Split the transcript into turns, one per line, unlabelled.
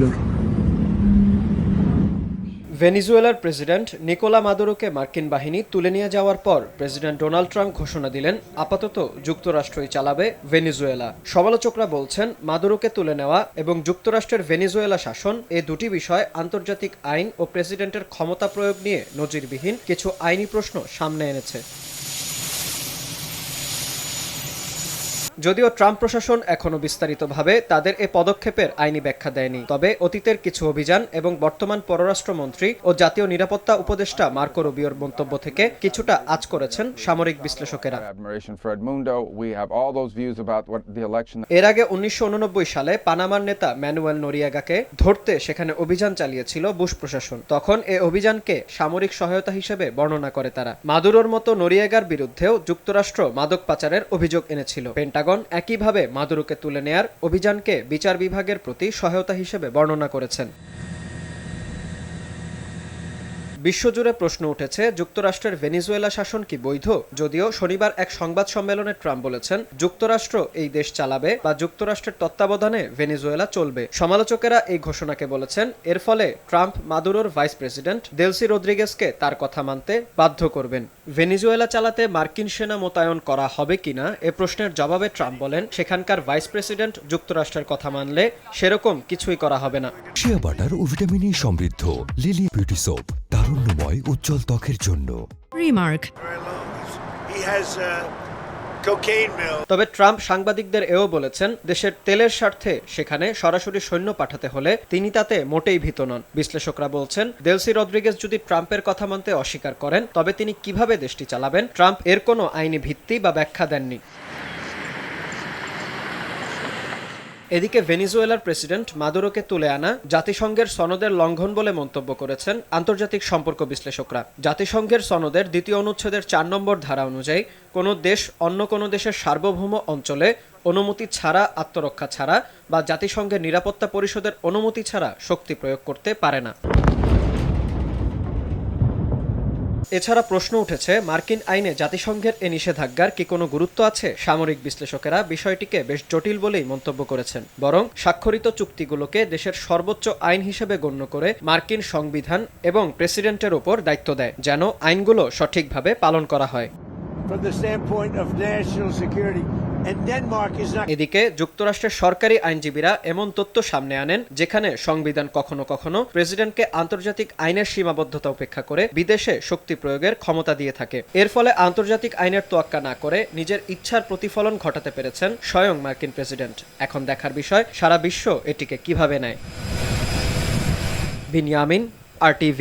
pueblos.
ভেনেজুয়েলার president Nicolas মাদুরোকে মার্কিন বাহিনী তুলে নিয়ে যাওয়ার পর প্রেসিডেন্ট ডোনাল্ড ট্রাম্প ঘোষণা দিলেন আপাতত যুক্তরাষ্ট্রই চালাবে ভেনেজুয়েলা। সমালোচকরা বলছেন মাদুরোকে তুলে নেওয়া এবং যুক্তরাষ্ট্রের ভেনেজুয়েলা শাসন এ দুটি বিষয় আন্তর্জাতিক আইন ও প্রেসিডেন্টের ক্ষমতা প্রয়োগ নিয়ে নজিরবিহীন কিছু আইনি প্রশ্ন সামনে এনেছে। যদিও ট্রাম্প প্রশাসন এখনো বিস্তারিতভাবে তাদের এ পদক্ষেপের আইনি ব্যাখ্যা দেয়নি, তবে অতীতের কিছু অভিযান এবং বর্তমান পররাষ্ট্রমন্ত্রী ও জাতীয় নিরাপত্তা উপদেষ্টা মার্কো রুবিওর মন্তব্য থেকে কিছুটা আঁচ করেছেন সামরিক বিশ্লেষকেরা। এর আগে 1989 সালে পানামার নেতা ম্যানুয়েল নোরিয়াগাকে ধরতে সেখানে অভিযান চালিয়েছিল বুশ প্রশাসন। তখন এ অভিযানকে সামরিক সহায়তা হিসেবে বর্ণনা করে তারা। মাদুরোর মতো নোরিয়াগার বিরুদ্ধেও যুক্তরাষ্ট্র মাদক পাচারের অভিযোগ এনেছিল। পেন্টাগন একইভাবে মাদুরোকে তুলে নেয়ার অভিযানকে বিচার বিভাগের প্রতি সহায়তা হিসেবে বর্ণনা করেছেন। বিশ্বজুড়ে প্রশ্ন উঠেছে, যুক্তরাষ্ট্রের ভেনেজুয়েলা শাসন কি বৈধ? যদিও শনিবার এক সংবাদ সম্মেলনে ট্রাম্প বলেছেন যুক্তরাষ্ট্র এই দেশ চালাবে বা যুক্তরাষ্ট্রের তত্ত্বাবধানে ভেনেজুয়েলা চলবে। সমালোচকেরা এই ঘোষণাকে বলেছেন এর ফলে ট্রাম্প মাদুরোর ভাইস প্রেসিডেন্ট দেলসি রদ্রিগেজকে তার কথা মানতে বাধ্য করবেন। ভেনেজুয়েলা চালাতে মার্কিন সেনা মোতায়েন করা হবে কিনা এ প্রশ্নের জবাবে ট্রাম্প বলেন সেখানকার ভাইস প্রেসিডেন্ট যুক্তরাষ্ট্রের কথা মানলে সেরকম কিছুই করা হবে না।
শিয়া বাটার ও ভিটামিন ই সমৃদ্ধ লিলি বিউটি সোপ, তারুণ্যময় উজ্জ্বল ত্বকের জন্য।
রিমার্ক।
তবে ট্রাম্প সাংবাদিকদের এও বলেছেন দেশের তেলের স্বার্থে সেখানে সরাসরি সৈন্য পাঠাতে হলে তিনি তাতে মোটেই ভীত নন। বিশ্লেষকরা বলছেন দেলসি রদ্রিগেজ যদি ট্রাম্পের কথা মানতে অস্বীকার করেন তবে তিনি কিভাবে দেশটি চালাবেন ট্রাম্প এর কোনো আইনি ভিত্তি বা ব্যাখ্যা দেননি। এদিকে ভেনেজুয়েলার প্রেসিডেন্ট মাদুরোকে তুলে আনা জাতিসংঘের সনদের লঙ্ঘন বলে মন্তব্য করেছেন আন্তর্জাতিক সম্পর্ক বিশ্লেষকরা। জাতিসংঘের সনদের 2 অনুচ্ছেদের 4 নম্বর ধারা অনুযায়ী কোনো দেশ অন্য কোনো দেশের সার্বভৌম অঞ্চলে অনুমতি ছাড়া, আত্মরক্ষা ছাড়া বা জাতিসংঘের নিরাপত্তা পরিষদের অনুমতি ছাড়া শক্তি প্রয়োগ করতে পারে না। এছাড়া প্রশ্ন উঠেছে মার্কিন আইনে জাতিসংঘের এ নিষেধাজ্ঞার কি কোনো গুরুত্ব আছে? সামরিক বিশ্লেষকেরা বিষয়টিকে বেশ জটিল বলেই মন্তব্য করেছেন। বরং স্বাক্ষরিত চুক্তিগুলোকে দেশের সর্বোচ্চ আইন হিসেবে গণ্য করে মার্কিন সংবিধান এবং প্রেসিডেন্টের ওপর দায়িত্ব দেয় যেন আইনগুলো সঠিকভাবে পালন করা হয়। এদিকে যুক্তরাষ্ট্রের সরকারি আইনজীবীরা এমন তথ্য সামনে আনেন যেখানে সংবিধান কখনো কখনো প্রেসিডেন্টকে আন্তর্জাতিক আইনের সীমাবদ্ধতা উপেক্ষা করে বিদেশে শক্তি প্রয়োগের ক্ষমতা দিয়ে থাকে। এর ফলে আন্তর্জাতিক আইনের তোয়াক্কা না করে নিজের ইচ্ছার প্রতিফলন ঘটাতে পেরেছেন স্বয়ং মার্কিন প্রেসিডেন্ট। এখন দেখার বিষয় সারা বিশ্ব এটিকে কিভাবে নেয়। বিনিয়ামিন, RTV।